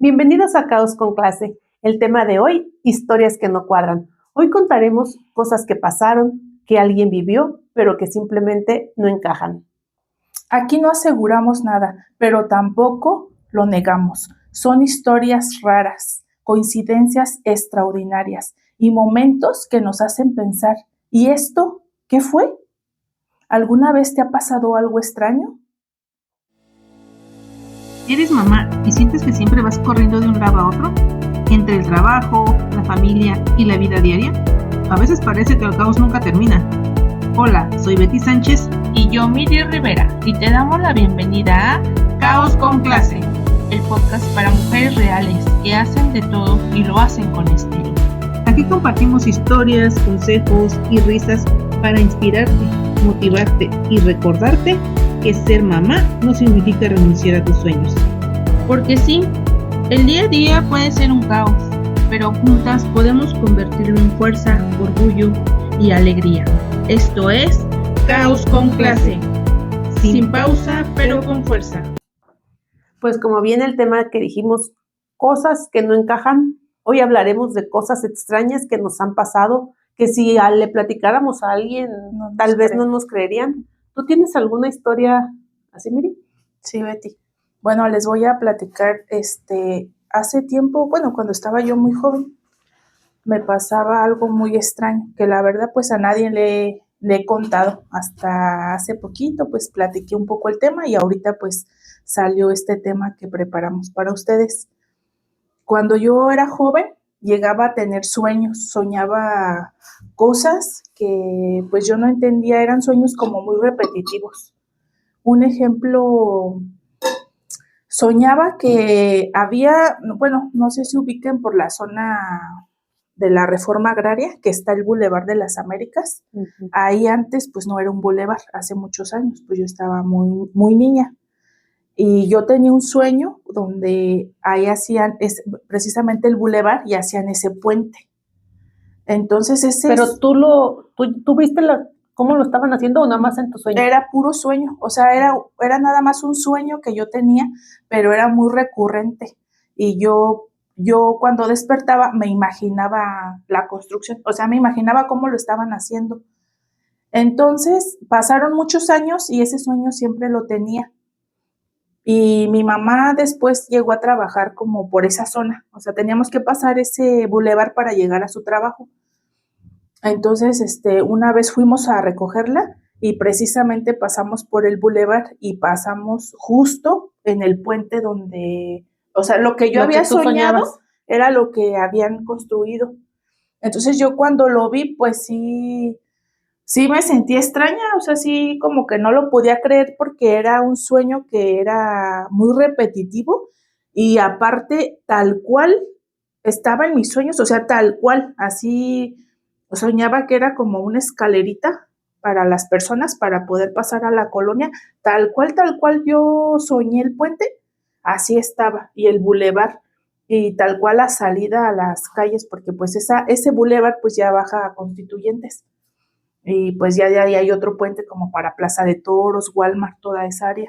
Bienvenidos a Caos con Clase. El tema de hoy, historias que no cuadran. Hoy contaremos cosas que pasaron, que alguien vivió, pero que simplemente no encajan. Aquí no aseguramos nada, pero tampoco lo negamos. Son historias raras, coincidencias extraordinarias y momentos que nos hacen pensar, ¿y esto qué fue? ¿Alguna vez te ha pasado algo extraño? ¿Eres mamá y sientes que siempre vas corriendo de un lado a otro? Entre el trabajo, la familia y la vida diaria. A veces parece que el caos nunca termina. Hola, soy Betty Sánchez. Y yo, Miri Rivera, y te damos la bienvenida a Caos con Clase, el podcast para mujeres reales que hacen de todo y lo hacen con estilo. Aquí compartimos historias, consejos y risas para inspirarte, motivarte y recordarte que ser mamá no significa renunciar a tus sueños. Porque sí, el día a día puede ser un caos, pero juntas podemos convertirlo en fuerza, orgullo y alegría. Esto es Caos con Clase, sin pausa pero con fuerza. Pues como viene el tema que dijimos, cosas que no encajan, hoy hablaremos de cosas extrañas que nos han pasado, que si le platicáramos a alguien, tal vez no nos creerían. ¿Tú tienes alguna historia así, Miri? Sí, Betty. Bueno, les voy a platicar, hace tiempo, cuando estaba yo muy joven, me pasaba algo muy extraño, que la verdad pues a nadie le he contado. Hasta hace poquito pues platiqué un poco el tema y ahorita pues salió este tema que preparamos para ustedes. Cuando yo era joven, llegaba a tener sueños, soñaba cosas que pues yo no entendía, eran sueños como muy repetitivos. Un ejemplo, soñaba que había, no sé si ubiquen por la zona de la Reforma Agraria, que está el Boulevard de las Américas. Uh-huh. Ahí antes pues no era un boulevard, hace muchos años, pues yo estaba muy, muy niña. Y yo tenía un sueño donde ahí hacían precisamente el boulevard y hacían ese puente. Entonces ese... Pero tú viste cómo lo estaban haciendo o nada más en tu sueño. Era puro sueño, o sea, era nada más un sueño que yo tenía, pero era muy recurrente. Y yo cuando despertaba me imaginaba la construcción, o sea, me imaginaba cómo lo estaban haciendo. Entonces pasaron muchos años y ese sueño siempre lo tenía. Y mi mamá después llegó a trabajar como por esa zona, o sea, teníamos que pasar ese bulevar para llegar a su trabajo. Entonces, una vez fuimos a recogerla y precisamente pasamos por el bulevar y pasamos justo en el puente donde, o sea, lo que yo había soñado era lo que habían construido. Entonces yo cuando lo vi, pues sí me sentí extraña, o sea, sí como que no lo podía creer porque era un sueño que era muy repetitivo y aparte tal cual estaba en mis sueños, o sea, tal cual, así soñaba que era como una escalerita para las personas para poder pasar a la colonia, tal cual yo soñé el puente, así estaba, y el bulevar, y tal cual la salida a las calles, porque pues ese bulevar pues ya baja a Constituyentes, y pues ya de ahí hay otro puente como para Plaza de Toros, Walmart, toda esa área.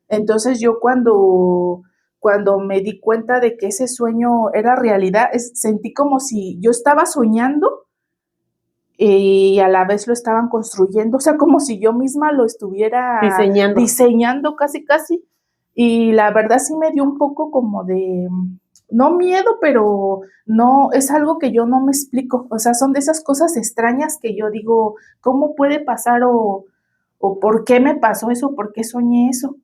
Entonces yo cuando me di cuenta de que ese sueño era realidad, sentí como si yo estaba soñando y a la vez lo estaban construyendo, o sea, como si yo misma lo estuviera diseñando casi, y la verdad sí me dio un poco como de, no miedo, pero no, es algo que yo no me explico, o sea, son de esas cosas extrañas que yo digo, ¿cómo puede pasar o por qué me pasó eso, por qué soñé eso?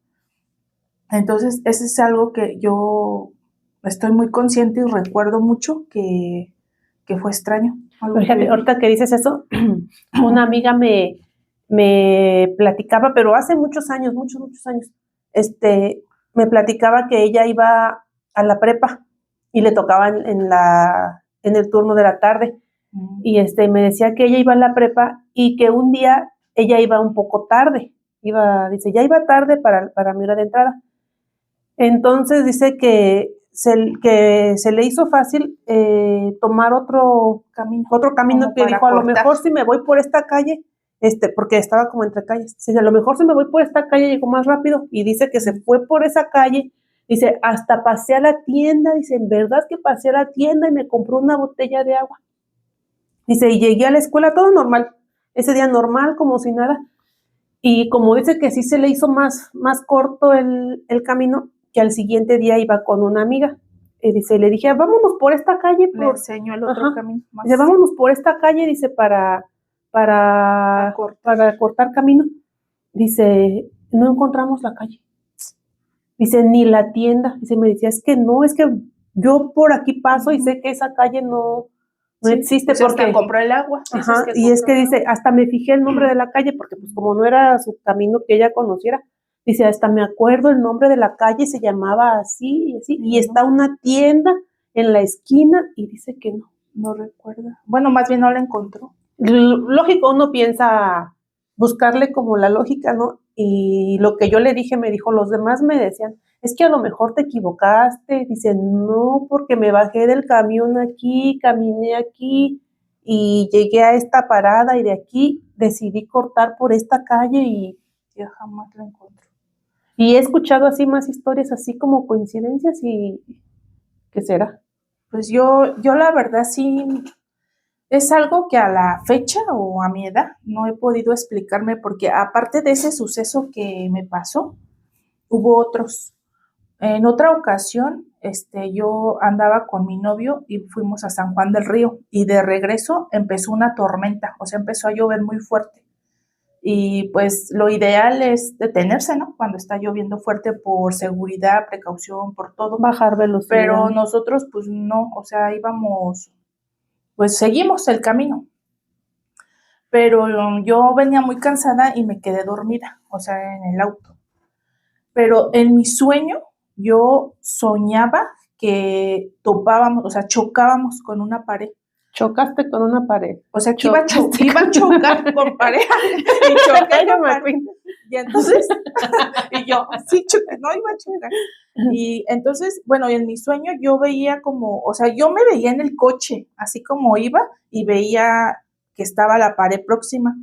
Entonces, ese es algo que yo estoy muy consciente y recuerdo mucho que fue extraño. Fíjate, ahorita que dices eso, una amiga me platicaba, pero hace muchos años, me platicaba que ella iba a la prepa y le tocaba en el turno de la tarde. Y me decía que ella iba a la prepa y que un día ella iba un poco tarde. Dice, ya iba tarde para mi hora de entrada. Entonces dice que se le hizo fácil tomar otro camino que dijo, a lo mejor si me voy por esta calle, porque estaba como entre calles, dice, a lo mejor si me voy por esta calle llego más rápido, y dice que se fue por esa calle, Dice, hasta pasé a la tienda, dice, en verdad que pasé a la tienda y me compré una botella de agua. Dice, y llegué a la escuela todo normal, ese día normal, como si nada. Y como dice que sí se le hizo más corto el camino, que al siguiente día iba con una amiga. Y dice, le dije, vámonos por esta calle. Le enseño el otro camino. Más. Dice, vámonos por esta calle, dice, para cortar camino. Dice, no encontramos la calle. Dice, ni la tienda. Dice, me decía, es que yo por aquí paso y sé que esa calle no existe. Pues porque hasta compró el agua. Ajá, y es que dice, hasta me fijé el nombre de la calle, porque pues como no era su camino que ella conociera, dice, hasta me acuerdo el nombre de la calle, se llamaba así y así, y está una tienda en la esquina, y dice que no. No recuerda. Bueno, más bien no la encontró. Lógico, uno piensa buscarle como la lógica, ¿no? Y lo que yo le dije, me dijo, los demás me decían, es que a lo mejor te equivocaste. Dice, no, porque me bajé del camión aquí, caminé aquí y llegué a esta parada y de aquí decidí cortar por esta calle y ya jamás la encontré. Y he escuchado así más historias, así como coincidencias y ¿qué será? Pues yo la verdad sí, es algo que a la fecha o a mi edad no he podido explicarme porque aparte de ese suceso que me pasó, hubo otros. En otra ocasión, yo andaba con mi novio y fuimos a San Juan del Río y de regreso empezó una tormenta, o sea, empezó a llover muy fuerte. Y pues lo ideal es detenerse, ¿no? Cuando está lloviendo fuerte por seguridad, precaución, por todo. Bajar velocidad. Pero nosotros pues no, o sea, íbamos, pues seguimos el camino. Pero yo venía muy cansada y me quedé dormida, o sea, en el auto. Pero en mi sueño yo soñaba que topábamos, o sea, chocábamos con una pared. Chocaste con una pared. O sea, que iba a chocar con pared. Y choqué con pared. Y entonces, y yo, sí, choqué, no iba a chocar. Y entonces, bueno, en mi sueño yo veía como, o sea, yo me veía en el coche, así como iba, y veía que estaba la pared próxima.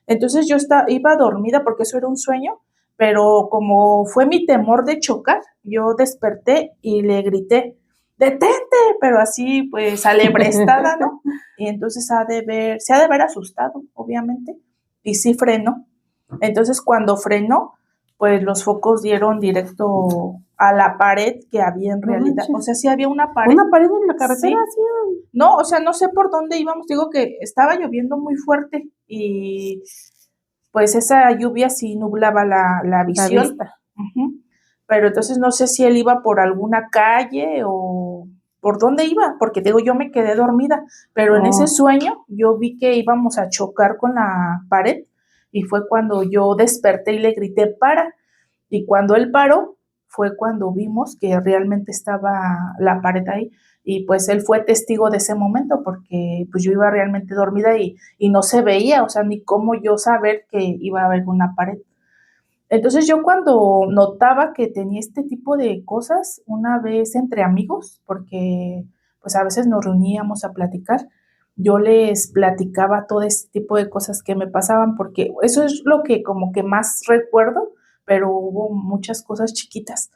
Entonces yo iba dormida porque eso era un sueño, pero como fue mi temor de chocar, yo desperté y le grité, ¡detente! Pero así, pues, alebrestada, ¿no? Y entonces se ha de haber asustado, obviamente, y sí frenó. Entonces, cuando frenó, pues los focos dieron directo a la pared que había en realidad. O sea, sí había una pared. ¿Una pared en la carretera? Sí. No, o sea, no sé por dónde íbamos. Digo que estaba lloviendo muy fuerte y pues esa lluvia sí nublaba la visión. La vista. Uh-huh. Pero entonces no sé si él iba por alguna calle o por dónde iba, porque digo, yo me quedé dormida, pero en ese sueño yo vi que íbamos a chocar con la pared y fue cuando yo desperté y le grité, para, y cuando él paró fue cuando vimos que realmente estaba la pared ahí y pues él fue testigo de ese momento porque pues yo iba realmente dormida y no se veía, o sea, ni cómo yo saber que iba a haber una pared. Entonces yo cuando notaba que tenía este tipo de cosas, una vez entre amigos, porque pues a veces nos reuníamos a platicar, yo les platicaba todo este tipo de cosas que me pasaban, porque eso es lo que como que más recuerdo, pero hubo muchas cosas chiquitas.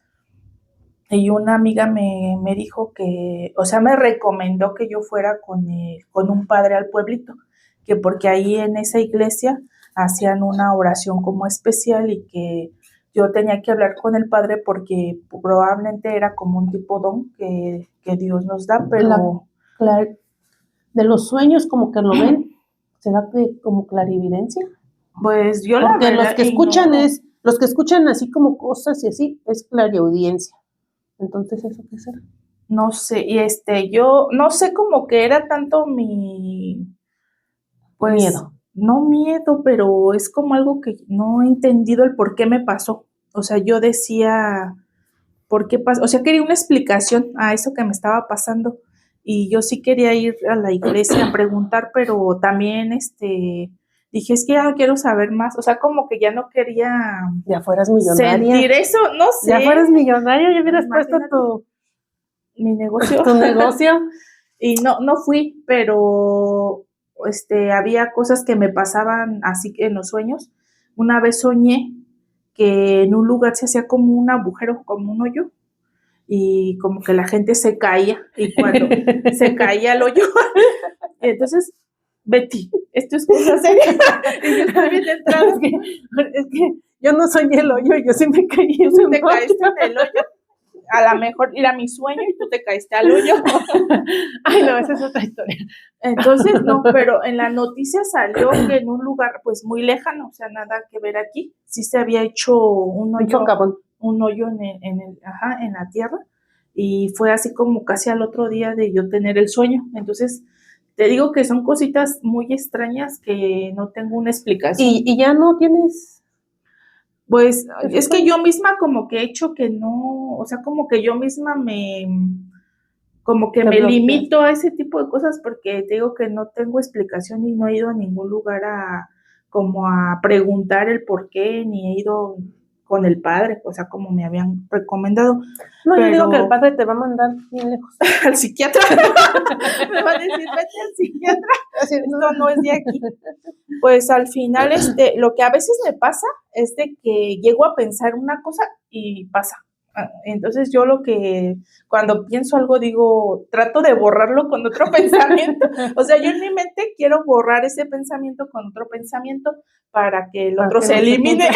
Y una amiga me dijo que, o sea, me recomendó que yo fuera con un padre al pueblito, que porque ahí en esa iglesia hacían una oración como especial y que yo tenía que hablar con el padre porque probablemente era como un tipo don que Dios nos da, pero... De los sueños como que lo ven, ¿será que como clarividencia? Pues yo porque la verdad... los que escuchan así como cosas y así, es clariaudiencia. Entonces, ¿eso qué será? No sé, y yo no sé como que era tanto mi... Pues, miedo. No miedo, pero es como algo que no he entendido el por qué me pasó. O sea, yo decía, ¿por qué pasó? O sea, quería una explicación a eso que me estaba pasando. Y yo sí quería ir a la iglesia a preguntar, pero también dije, es que ya no quiero saber más. O sea, como que ya no quería ya fueras millonaria. Sentir eso, no sé. Ya fueras millonaria, ya hubieras puesto mi negocio. Tu negocio. Y no fui, pero había cosas que me pasaban así en los sueños. Una vez soñé que en un lugar se hacía como un agujero, como un hoyo, y como que la gente se caía, y cuando se caía al hoyo, entonces, Betty, esto es cosa seria, y yo estoy bien entrada. Es que yo no soñé el hoyo, yo sí me caí en Tú un te hoyo. caíste en el hoyo, a lo mejor era mi sueño y tú te caíste al hoyo. Ay, no, esa es otra historia. Entonces, no, pero en la noticia salió que en un lugar pues muy lejano, o sea, nada que ver aquí, sí se había hecho un Un hoyo, socavón. en la tierra, y fue así como casi al otro día de yo tener el sueño. Entonces, te digo que son cositas muy extrañas que no tengo una explicación. Y ya no tienes. Pues ¿Eso es fue? que yo misma como que he hecho que no, o sea, como que yo misma como que Te me bloqueas. limito a ese tipo de cosas porque te digo que no tengo explicación y no he ido a ningún lugar como a preguntar el por qué, ni he ido con el padre, o sea, como me habían recomendado. No, yo digo Pero- que el padre te va a mandar bien lejos. Al psiquiatra. Me va a decir, vete al psiquiatra, esto no es de aquí. Pues al final, lo que a veces me pasa es de que llego a pensar una cosa y pasa. Entonces yo cuando pienso algo digo, trato de borrarlo con otro pensamiento. O sea, yo en mi mente quiero borrar ese pensamiento con otro pensamiento para que el Para otro que se no se elimine,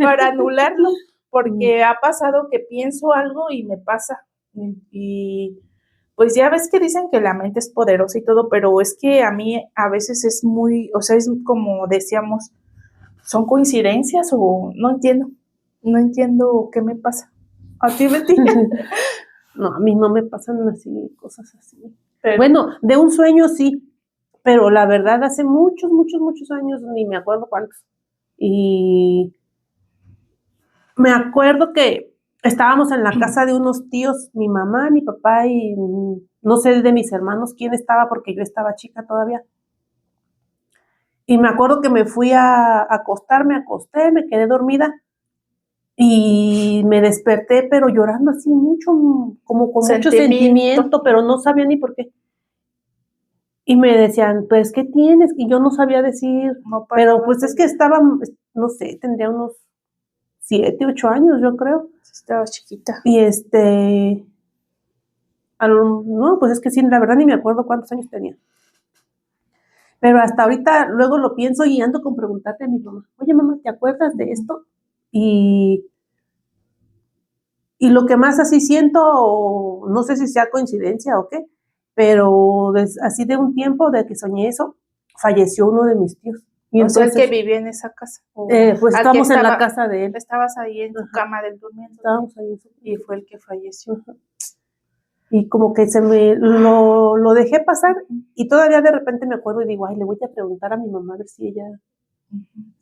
para anularlo, porque ha pasado que pienso algo y me pasa. Y pues ya ves que dicen que la mente es poderosa y todo, pero es que a mí a veces es muy, o sea, es como decíamos, ¿son coincidencias o no entiendo qué me pasa? ¿A ti, Betty? No, a mí no me pasan así, cosas así. Pero- Bueno, de un sueño sí, pero la verdad hace muchos, muchos, muchos años, ni me acuerdo cuántos. Y me acuerdo que estábamos en la casa de unos tíos, mi mamá, mi papá y no sé de mis hermanos quién estaba porque yo estaba chica todavía. Y me acuerdo que me fui a acostar, me acosté, me quedé dormida y me desperté, pero llorando así mucho, como con mucho sentimiento, pero no sabía ni por qué. Y me decían, pues, ¿qué tienes? Y yo no sabía decir, No pero paraba pues de- es que estaba, no sé, tendría unos 7, 8 años, yo creo. Estaba chiquita. Y no, pues es que sí, la verdad ni me acuerdo cuántos años tenía. Pero hasta ahorita, luego lo pienso y ando con preguntarte a mi mamá, oye mamá, ¿te acuerdas de esto? Y lo que más así siento, no sé si sea coincidencia o qué, pero así de un tiempo de que soñé eso, falleció uno de mis tíos. Y O sea, el entonces, que vivía en esa casa. pues al estábamos que en la estaba- casa de él. Estabas ahí en tu Ajá. cama del durmiendo. Estábamos ahí en su- Y fue el que falleció. Ajá. Y como que lo dejé pasar y todavía de repente me acuerdo y digo, ay, le voy a preguntar a mi mamá a ver si ella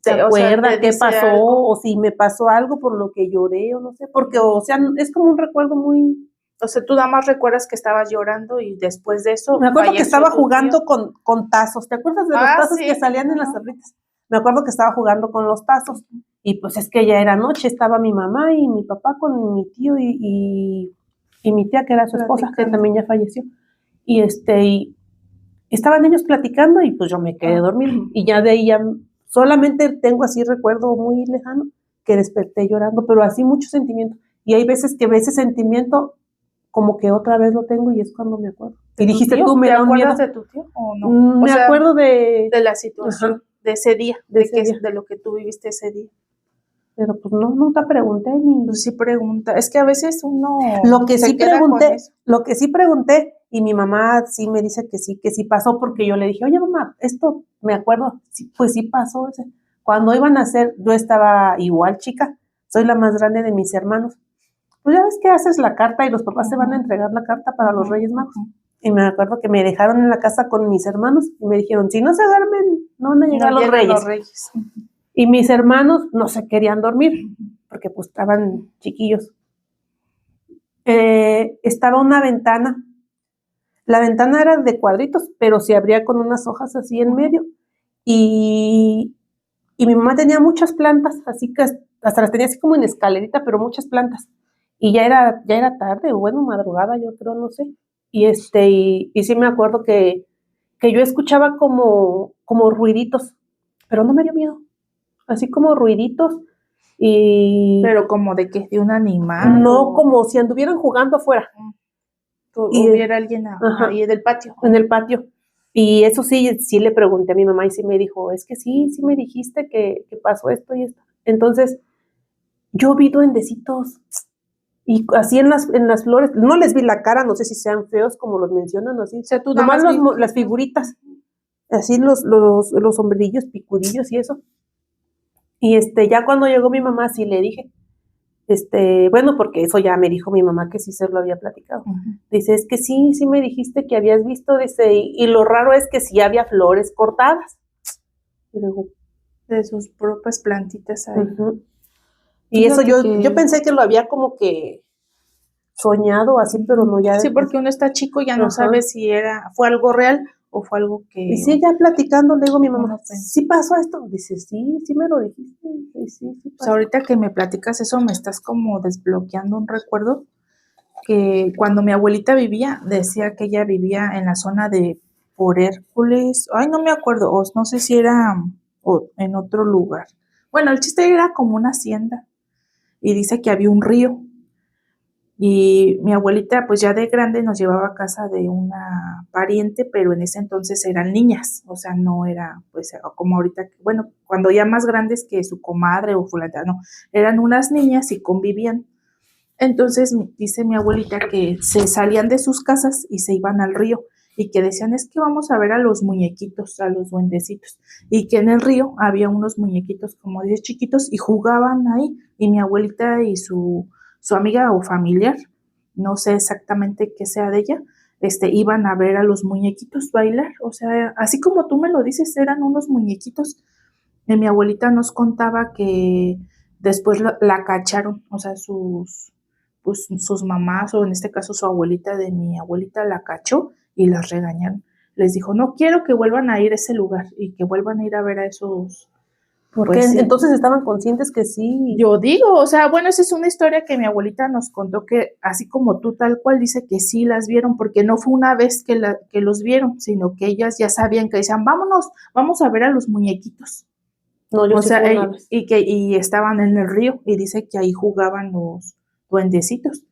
se O sea, acuerda te qué dice pasó algo. o si me pasó algo por lo que lloré o no sé, porque, o sea, es como un recuerdo muy... O sea, tú nada más recuerdas que estabas llorando y después de eso. Me acuerdo que falleció estaba tu jugando tío. con tazos, ¿te acuerdas de los Ah, tazos sí, que salían en las ajá. tablitas? Me acuerdo que estaba jugando con los tazos y pues es que ya era noche, estaba mi mamá y mi papá con mi tío y mi tía que era su esposa, que Platicando. también ya falleció. Y y estaban ellos platicando y pues yo me quedé dormida. Y ya de ahí ya solamente tengo así recuerdo muy lejano que desperté llorando, pero así mucho sentimiento. Y hay veces que ese sentimiento como que otra vez lo tengo y es cuando me acuerdo. Y ¿Tu dijiste tío? tú, me ¿Te da un miedo. acuerdas de tu tío o no? Me acuerdo de la situación, Ajá. de ese día, De ese día. de lo que tú viviste ese día. pero pues no, nunca pregunté ni... Pues sí pregunta, es que a veces uno Lo que se sí queda con pregunté, eso. y mi mamá sí me dice que sí pasó, porque yo le dije, oye mamá, esto me acuerdo, sí, pues sí pasó ese. Cuando iban a hacer, yo estaba igual chica, soy la más grande de mis hermanos. Pues ya ves que haces la carta y los papás te van a entregar la carta para los Reyes Magos. Y me acuerdo que me dejaron en la casa con mis hermanos y me dijeron, si no se duermen, no van a llegar No los llegan Reyes. los Reyes. Y mis hermanos no se querían dormir porque pues estaban chiquillos. Estaba una ventana. La ventana era de cuadritos, pero se abría con unas hojas así en medio. Y mi mamá tenía muchas plantas, así que hasta las tenía así como en escalerita, pero muchas plantas. Y ya era tarde, o bueno, madrugada, yo creo, no sé. Y sí me acuerdo que yo escuchaba como ruiditos, pero no me dio miedo. Así como ruiditos Pero como de que de un animal. No, como si anduvieran jugando afuera. Y hubiera alguien ahí del patio. En el patio. Y eso sí le pregunté a mi mamá y sí me dijo, es que sí me dijiste que pasó esto y esto. Entonces, yo vi duendecitos. Y así en las flores, no les vi la cara, no sé si sean feos como los mencionan, así. O sea, tú nomás nada más las figuritas, así los sombrerillos picudillos y eso. Y ya cuando llegó mi mamá sí le dije, bueno, porque eso ya me dijo mi mamá que sí se lo había platicado. Dice, es que sí me dijiste que habías visto, dice, y lo raro es que sí había flores cortadas. Y digo, de sus propias plantitas ahí. Y eso yo pensé que lo había como que soñado así, pero no ya. Sí, porque uno está chico, ya no sabe si fue algo real o fue algo que... Y sí, ya platicando, le digo a mi mamá, ¿sí pasó esto? Dice, sí me lo dijiste. Sí pasó. Pues ahorita que me platicas eso, me estás como desbloqueando un recuerdo que cuando mi abuelita vivía, decía que ella vivía en la zona de por Hércules, no me acuerdo, o no sé si era en otro lugar. Bueno, el chiste era como una hacienda y dice que había un río. Y mi abuelita, pues ya de grande, nos llevaba a casa de una pariente, pero en ese entonces eran niñas, o sea, no era, pues, como ahorita, bueno, cuando ya más grandes que su comadre o fulana, no, eran unas niñas y convivían. Entonces, dice mi abuelita que se salían de sus casas y se iban al río, y que decían, es que vamos a ver a los muñequitos, a los duendecitos, y que en el río había unos muñequitos como 10 chiquitos y jugaban ahí, y mi abuelita y su amiga o familiar, no sé exactamente qué sea de ella, iban a ver a los muñequitos bailar, o sea, así como tú me lo dices, eran unos muñequitos. Y mi abuelita nos contaba que después la cacharon, o sea, sus mamás, o en este caso su abuelita de mi abuelita la cachó y las regañaron. Les dijo, no quiero que vuelvan a ir a ese lugar y que vuelvan a ir a ver a esos... Porque sí. Entonces estaban conscientes que sí. Yo digo, o sea, bueno, esa es una historia que mi abuelita nos contó, que así como tú tal cual, dice que sí las vieron, porque no fue una vez que los vieron, sino que ellas ya sabían, que decían, vamos a ver a los muñequitos. No, yo o sea, y estaban en el río, y dice que ahí jugaban los duendecitos.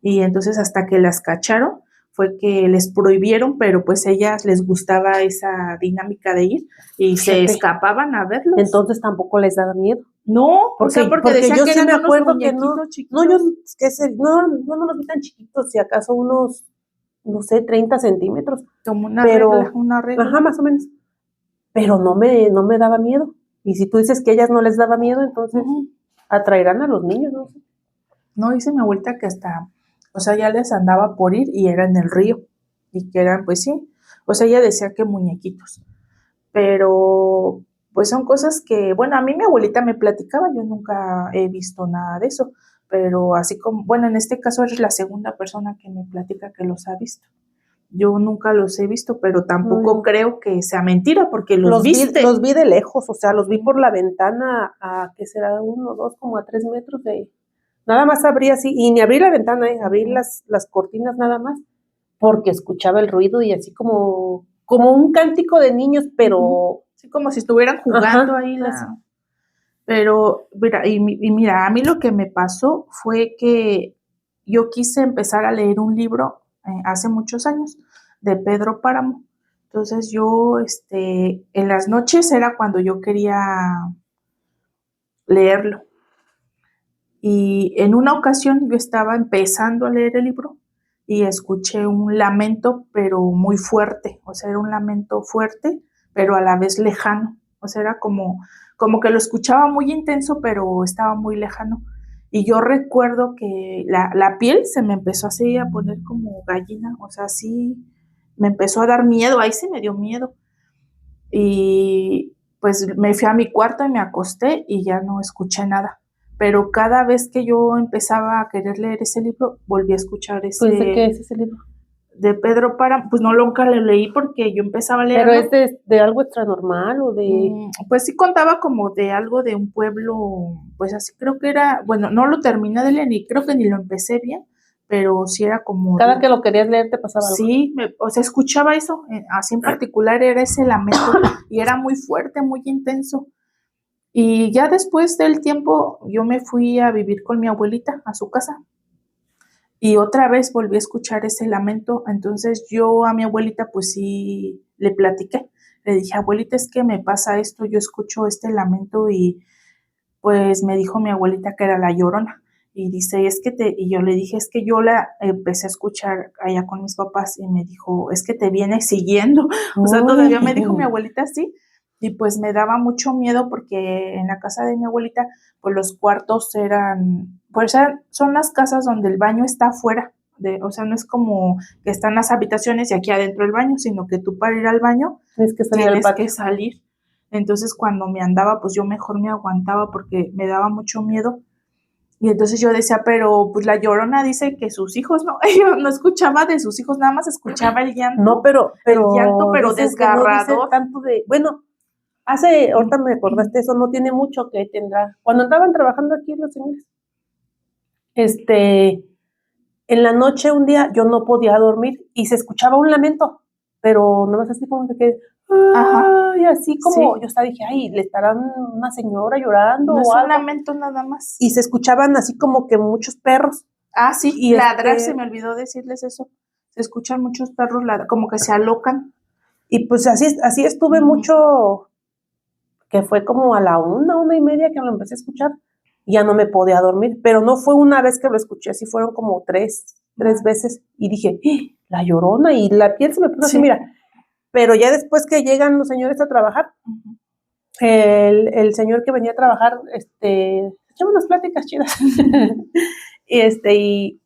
Y entonces hasta que las cacharon, fue que les prohibieron, pero pues ellas les gustaba esa dinámica de ir y se escapaban a verlos. Entonces tampoco les daba miedo. No, porque decían yo que sí eran me acuerdo que chiquitos. yo no los vi tan chiquitos, si acaso unos, no sé, 30 centímetros. Como una regla. Ajá, más o menos. Pero no me daba miedo. Y si tú dices que a ellas no les daba miedo, entonces atraerán a los niños, no sé. No, dice mi abuelita que hasta, o sea, ya les andaba por ir y era en el río. Y que eran, pues sí, o sea, ella decía que muñequitos. Pero, pues son cosas que, bueno, a mí mi abuelita me platicaba, yo nunca he visto nada de eso. Pero así como, bueno, en este caso eres la segunda persona que me platica que los ha visto. Yo nunca los he visto, pero tampoco creo que sea mentira, porque los viste. Los vi de lejos, o sea, los vi por la ventana a, ¿qué será? 1, 2, como a 3 metros de... Nada más abrí así, y ni abrí la ventana, abrí las cortinas nada más, porque escuchaba el ruido y así como un cántico de niños, pero... Sí, como si estuvieran jugando ahí. Pero, mira, mira, a mí lo que me pasó fue que yo quise empezar a leer un libro hace muchos años, de Pedro Páramo. Entonces yo, en las noches era cuando yo quería leerlo. Y en una ocasión yo estaba empezando a leer el libro y escuché un lamento, pero muy fuerte. O sea, era un lamento fuerte, pero a la vez lejano. O sea, era como que lo escuchaba muy intenso, pero estaba muy lejano. Y yo recuerdo que la piel se me empezó así a poner como gallina, o sea, sí, me empezó a dar miedo, ahí sí me dio miedo. Y pues me fui a mi cuarto y me acosté y ya no escuché nada. Pero cada vez que yo empezaba a querer leer ese libro, volví a escuchar ese... Pues, ¿de qué es ese libro? De Pedro Páramo, pues no, nunca lo leí porque yo empezaba a leer. ¿Pero es de algo extranormal o de...? Pues sí contaba como de algo de un pueblo, pues así creo que era, bueno, no lo terminé de leer ni creo que ni lo empecé bien, pero sí era como... Cada que lo querías leer te pasaba algo. Sí, o sea, escuchaba eso, así en particular era ese lamento y era muy fuerte, muy intenso. Y ya después del tiempo yo me fui a vivir con mi abuelita a su casa y otra vez volví a escuchar ese lamento. Entonces yo a mi abuelita pues sí le platiqué. Le dije, abuelita, es que me pasa esto, yo escucho este lamento y pues me dijo mi abuelita que era la Llorona. Y dice, y yo le dije, es que yo la empecé a escuchar allá con mis papás y me dijo, es que te viene siguiendo. O sea, todavía me dijo mi abuelita así. Y pues me daba mucho miedo porque en la casa de mi abuelita, pues los cuartos son las casas donde el baño está afuera. O sea, no es como que están las habitaciones y aquí adentro el baño, sino que tú para ir al baño tienes que salir. Entonces cuando me andaba, pues yo mejor me aguantaba porque me daba mucho miedo. Y entonces yo decía, pero pues la Llorona dice que sus hijos no, yo no escuchaba de sus hijos, nada más escuchaba el llanto. No, pero el llanto, pero desgarrador. No tanto bueno, ahorita me acordaste, eso no tiene mucho que tendrá. Cuando andaban trabajando aquí los señores, en la noche un día yo no podía dormir y se escuchaba un lamento, pero nomás así como de que, y así como, sí. Yo hasta dije, ay, le estarán una señora llorando no o es algo. Un lamento nada más. Y se escuchaban así como que muchos perros. Ah, sí, y ladrar, se me olvidó decirles eso. Se escuchan muchos perros como que se alocan. Y pues así estuve mucho, que fue como a la 1:30 que lo empecé a escuchar. Y ya no me podía dormir, pero no fue una vez que lo escuché, así fueron como tres veces. Y dije, la Llorona, y la piel se me puso así, mira. Pero ya después que llegan los señores a trabajar, el señor que venía a trabajar, echaba unas pláticas chidas. y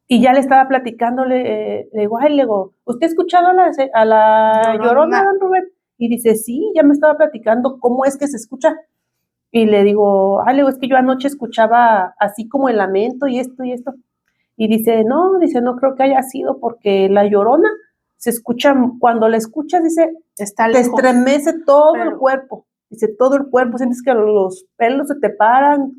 ya le estaba platicando, le digo, ¿usted ha escuchado a la Llorona, don Rubén? Y dice, sí, ya me estaba platicando cómo es que se escucha. Y le digo, es que yo anoche escuchaba así como el lamento y esto y esto. Y dice, no creo que haya sido porque la Llorona se escucha, cuando la escuchas, dice, te estremece todo el cuerpo. Dice, todo el cuerpo, sientes que los pelos se te paran,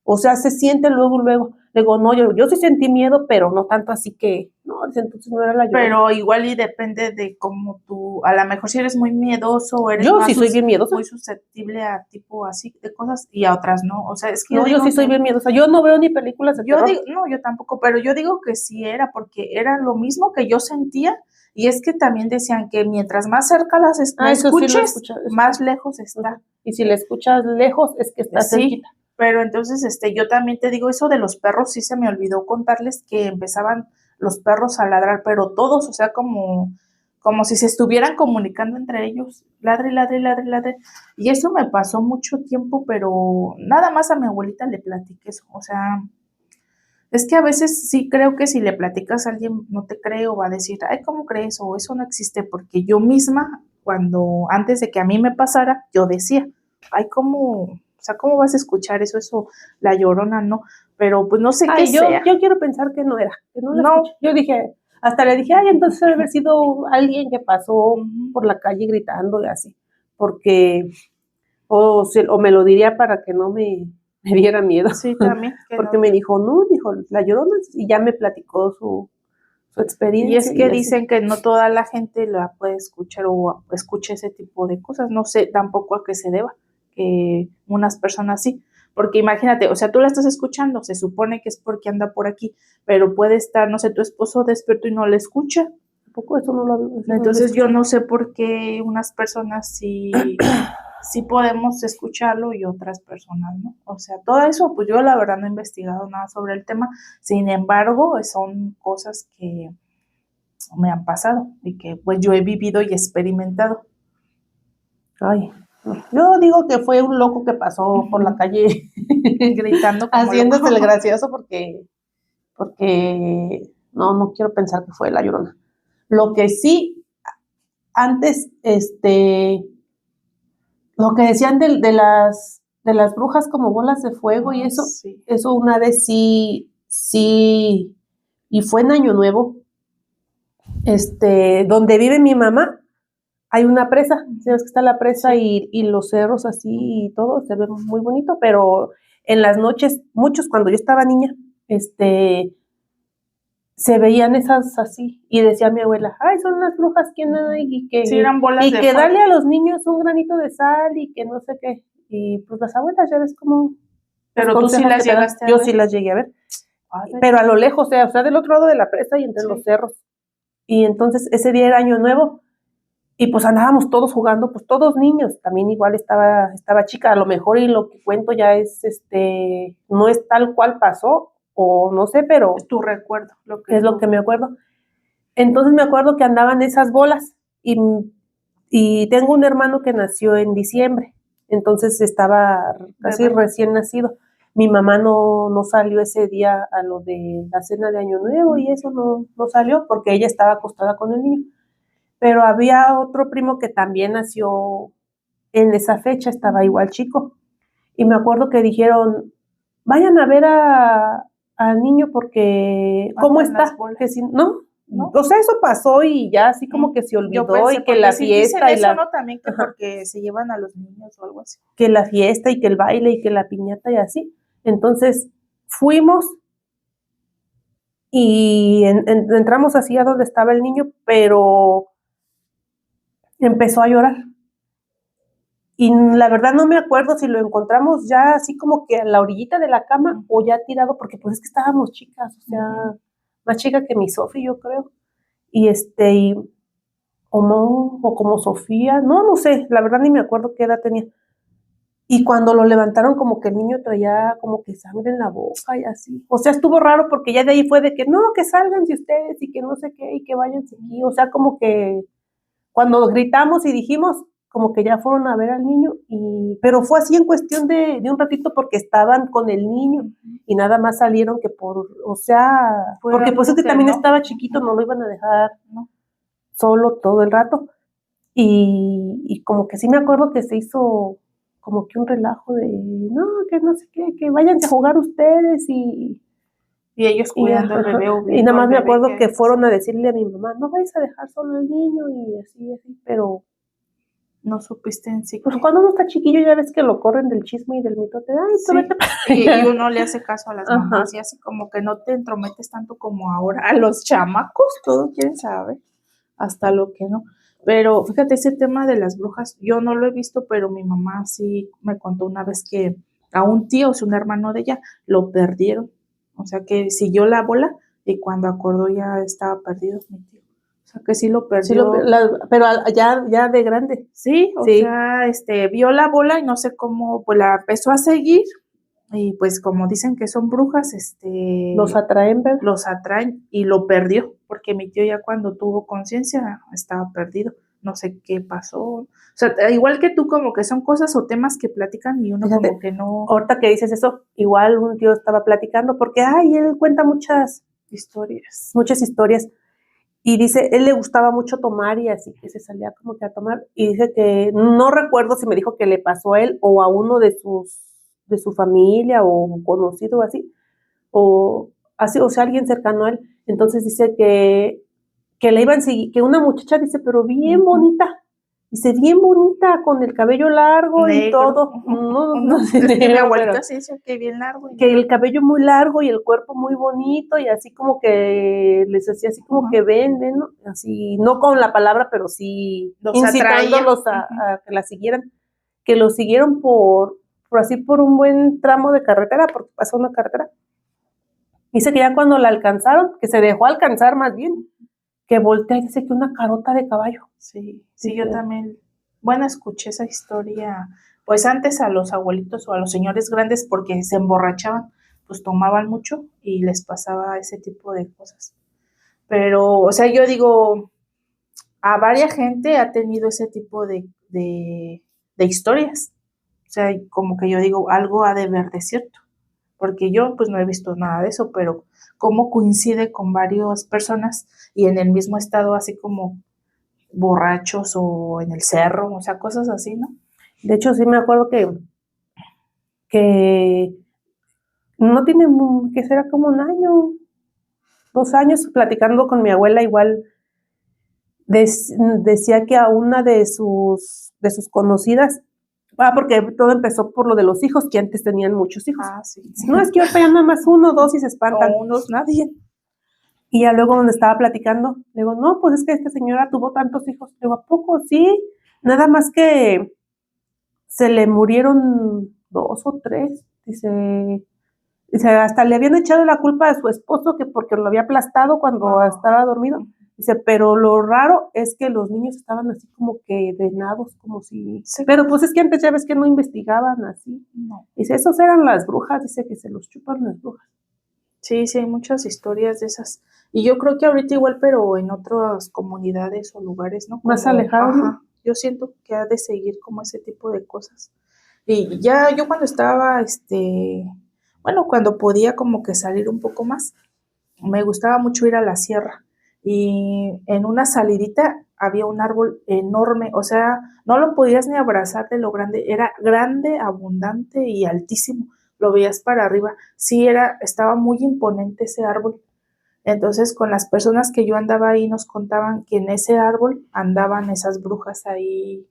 o sea, se siente luego. Le digo, no, yo sí sentí miedo, pero no tanto así que, no, dice, entonces no era la Llorona. Pero igual y depende de cómo tú, a lo mejor si eres muy miedoso o eres yo sí soy bien miedosa, muy susceptible a tipo así de cosas y a otras no, o sea, es que no, yo sí soy bien miedosa, yo no veo ni películas de terror. Yo tampoco, pero yo digo que sí era, porque era lo mismo que yo sentía, y es que también decían que mientras más cerca la escuches, sí más lejos está. Y si la escuchas lejos, es que está cerquita. Pero entonces, yo también te digo, eso de los perros, sí se me olvidó contarles que empezaban los perros a ladrar, pero todos, o sea, como si se estuvieran comunicando entre ellos, ladre. Y eso me pasó mucho tiempo, pero nada más a mi abuelita le platiqué eso, o sea, es que a veces sí creo que si le platicas a alguien no te cree o va a decir, ay, ¿cómo crees? O eso no existe, porque yo misma, antes de que a mí me pasara, yo decía, ay, ¿cómo vas a escuchar eso, la Llorona, no? Pero pues no sé qué sea. Yo quiero pensar que no era, que no. Yo dije, hasta le dije, ay, entonces debe haber sido alguien que pasó por la calle gritando y así, porque, o me lo diría para que no me diera miedo. Sí, también. Porque me dijo, la Llorona, y ya me platicó su experiencia. Y es que dicen que no toda la gente la puede escuchar o escucha ese tipo de cosas, no sé tampoco a qué se deba, que unas personas sí, porque imagínate, o sea, tú la estás escuchando, se supone que es porque anda por aquí, pero puede estar, no sé, tu esposo despierto y no la escucha. Tampoco eso no lo. Entonces yo no sé por qué unas personas sí podemos escucharlo y otras personas no. O sea, todo eso, pues yo la verdad no he investigado nada sobre el tema. Sin embargo, son cosas que me han pasado y que pues yo he vivido y experimentado. Ay, yo digo que fue un loco que pasó por la calle gritando como haciéndose el gracioso porque no quiero pensar que fue la Llorona. Lo que sí, antes, lo que decían de las brujas como bolas de fuego y eso, sí. Eso una vez sí, y fue en Año Nuevo, donde vive mi mamá, hay una presa, ¿sabes que está la presa? Sí. Y los cerros así y todo, se ve muy bonito, pero en las noches, muchos cuando yo estaba niña, se veían esas así, y decía mi abuela, ay, son las brujas que andan ahí, y que, sí, eran bolas y que dale a los niños un granito de sal, y que no sé qué, y pues las abuelas, ya ves cómo... Pero los tú sí consejos las que te dan. llegaste a Yo ver. sí las llegué a ver, Ay, pero a lo lejos, o sea, del otro lado de la presa y entre Sí. los cerros. Y entonces ese día era Año Nuevo y pues andábamos todos jugando, pues todos niños, también igual estaba chica, a lo mejor y lo que cuento ya es, no es tal cual pasó, o no sé, pero es tu recuerdo. Lo que es lo que me acuerdo. Entonces me acuerdo que andaban esas bolas y tengo un hermano que nació en diciembre, entonces estaba casi Bebé. recién nacido. Mi mamá no salió ese día a lo de la cena de Año Nuevo y eso no salió porque ella estaba acostada con el niño. Pero había otro primo que también nació en esa fecha, estaba igual chico. Y me acuerdo que dijeron, vayan a ver al niño porque, ¿cómo Andan las está? bolas. Que si, ¿no? ¿No? O sea, eso pasó y ya así como que se Yo olvidó pensé, y que porque la sí fiesta dicen y eso, la, ¿no? También que Ajá. porque se llevan a los niños o algo así. que la fiesta y que el baile y que la piñata y así. Entonces fuimos y entramos así a donde estaba el niño, pero empezó a llorar. Y la verdad no me acuerdo si lo encontramos ya así como que a la orillita de la cama o ya tirado, porque pues es que estábamos chicas, o sea, más chica que mi Sofi, yo creo. Y o no, o como Sofía, no sé, la verdad ni me acuerdo qué edad tenía. Y cuando lo levantaron como que el niño traía como que sangre en la boca y así. O sea, estuvo raro porque ya de ahí fue de que no, que salgan si ustedes y que no sé qué y que váyanse aquí. O sea, como que cuando gritamos y dijimos, como que ya fueron a ver al niño, pero fue así en cuestión de un ratito porque estaban con el niño y nada más salieron que o sea, Fue porque pues algo es que que también no. estaba chiquito, no lo iban a dejar No. solo todo el rato. Y como que sí me acuerdo que se hizo como que un relajo de, no, que no sé qué, que váyanse a jugar ustedes Y ellos cuidando al bebé o y viendo nada más al me bebé acuerdo que fueron a decirle a mi mamá, no vais a dejar solo al niño y así, pero no supiste en sí pues que- cuando uno está chiquillo ya ves que lo corren del chisme y del mitote, ay, tú Sí. vete para Y allá. uno le hace caso a las Ajá. mamás y así como que no te entrometes tanto como ahora. A los chamacos todo quieren saber, hasta lo que no. Pero fíjate, ese tema de las brujas, yo no lo he visto, pero mi mamá sí me contó una vez que a un tío, o sea, un hermano de ella, lo perdieron. O sea, que siguió la bola y cuando acordó ya estaba perdido mi tío. O sea, que sí lo Sí, perdió. pero ya de grande. Sí, o Sí. sea, vio la bola y no sé cómo, pues la empezó a seguir y pues como dicen que son brujas, Los atraen, ¿verdad? los atraen y lo perdió, porque mi tío ya cuando tuvo conciencia estaba perdido, no sé qué pasó. O sea, igual que tú, como que son cosas o temas que platican y uno Fíjate, como que no. Ahorita que dices eso, igual un tío estaba platicando porque, él cuenta muchas historias y dice, él le gustaba mucho tomar y así que se salía como que a tomar y dice que, no recuerdo si me dijo que le pasó a él o a uno de su familia o conocido así, o así, o sea, alguien cercano a él. Entonces dice que le iban a seguir, que una muchacha dice, pero bien bonita, dice, bien bonita, con el cabello largo y Negro. todo. No sé, Es que mi negro, abuelita pero sí dice que bien largo. que el cabello muy largo y el cuerpo muy bonito y así como que les hacía así como que ven, ¿no? Así, no con la palabra, pero sí Los incitándolos a que la siguieran, que lo siguieron por un buen tramo de carretera, porque pasó una carretera. Dice que ya cuando la alcanzaron, que se dejó alcanzar más bien, que voltea y dice que una carota de caballo. Sí, Sí, yo también, bueno, escuché esa historia, pues antes a los abuelitos o a los señores grandes porque se emborrachaban, pues tomaban mucho y les pasaba ese tipo de cosas. Pero, o sea, yo digo, a varias gente ha tenido ese tipo de historias. O sea, como que yo digo, algo ha de ver de cierto, porque yo pues no he visto nada de eso, pero cómo coincide con varias personas y en el mismo estado, así como borrachos o en el cerro, o sea, cosas así, ¿no? De hecho, sí me acuerdo que no tiene, que será como 1 año, 2 años, platicando con mi abuela, igual decía que a una de sus conocidas, porque todo empezó por lo de los hijos, que antes tenían muchos hijos. Sí. No, es que ahorita ya nada más 1, 2 y se espantan. No, unos nadie. Y ya luego donde estaba platicando, le digo, no, pues es que esta señora tuvo tantos hijos. Le digo, ¿a poco? Sí, nada más que se le murieron 2 o 3, dice, hasta le habían echado la culpa a su esposo que porque lo había aplastado cuando estaba dormido. Dice, pero lo raro es que los niños estaban así como que drenados, como si... Sí. Pero pues es que antes ya ves que no investigaban así. No. Dice, esos eran las brujas, dice que se los chupan las brujas. Sí, sí, hay muchas historias de esas. Y yo creo que ahorita igual, pero en otras comunidades o lugares, ¿no? Como, más alejados. Ajá, yo siento que ha de seguir como ese tipo de cosas. Y ya yo cuando estaba, bueno, cuando podía como que salir un poco más, me gustaba mucho ir a la sierra. Y en una salidita había un árbol enorme, o sea, no lo podías ni abrazar de lo grande, era grande, abundante y altísimo, lo veías para arriba, sí, estaba muy imponente ese árbol. Entonces, con las personas que yo andaba ahí nos contaban que en ese árbol andaban esas brujas ahí,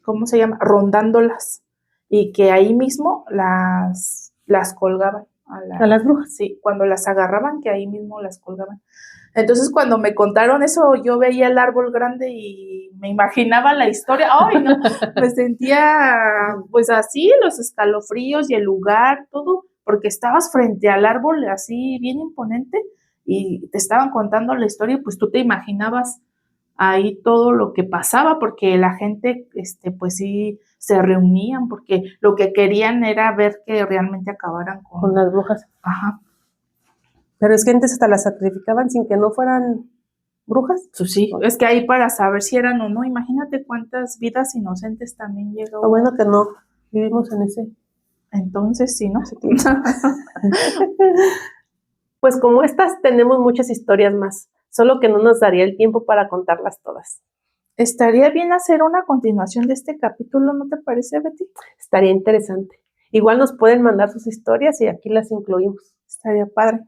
¿cómo se llama? Rondándolas, y que ahí mismo las colgaban. ¿A las brujas? Sí, cuando las agarraban, que ahí mismo las colgaban. Entonces, cuando me contaron eso, yo veía el árbol grande y me imaginaba la historia. ¡Ay, no! Me sentía, pues así, los escalofríos y el lugar, todo, porque estabas frente al árbol así, bien imponente, y te estaban contando la historia, pues tú te imaginabas ahí todo lo que pasaba, porque la gente, pues sí, se reunían, porque lo que querían era ver que realmente acabaran con las brujas. Ajá. Pero es que antes hasta las sacrificaban sin que no fueran brujas. Pues sí, es que ahí para saber si eran o no, imagínate cuántas vidas inocentes también llegó. Lo bueno que no vivimos en ese. Entonces, sí, ¿no? Pues como estas tenemos muchas historias más, solo que no nos daría el tiempo para contarlas todas. Estaría bien hacer una continuación de este capítulo, ¿no te parece, Betty? Estaría interesante. Igual nos pueden mandar sus historias y aquí las incluimos. Estaría padre.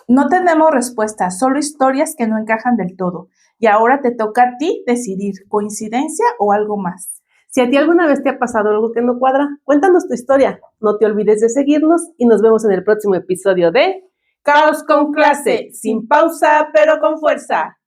No tenemos respuestas, solo historias que no encajan del todo. Y ahora te toca a ti decidir, ¿coincidencia o algo más? Si a ti alguna vez te ha pasado algo que no cuadra, cuéntanos tu historia. No te olvides de seguirnos y nos vemos en el próximo episodio de Caos con Clase, sin pausa pero con fuerza.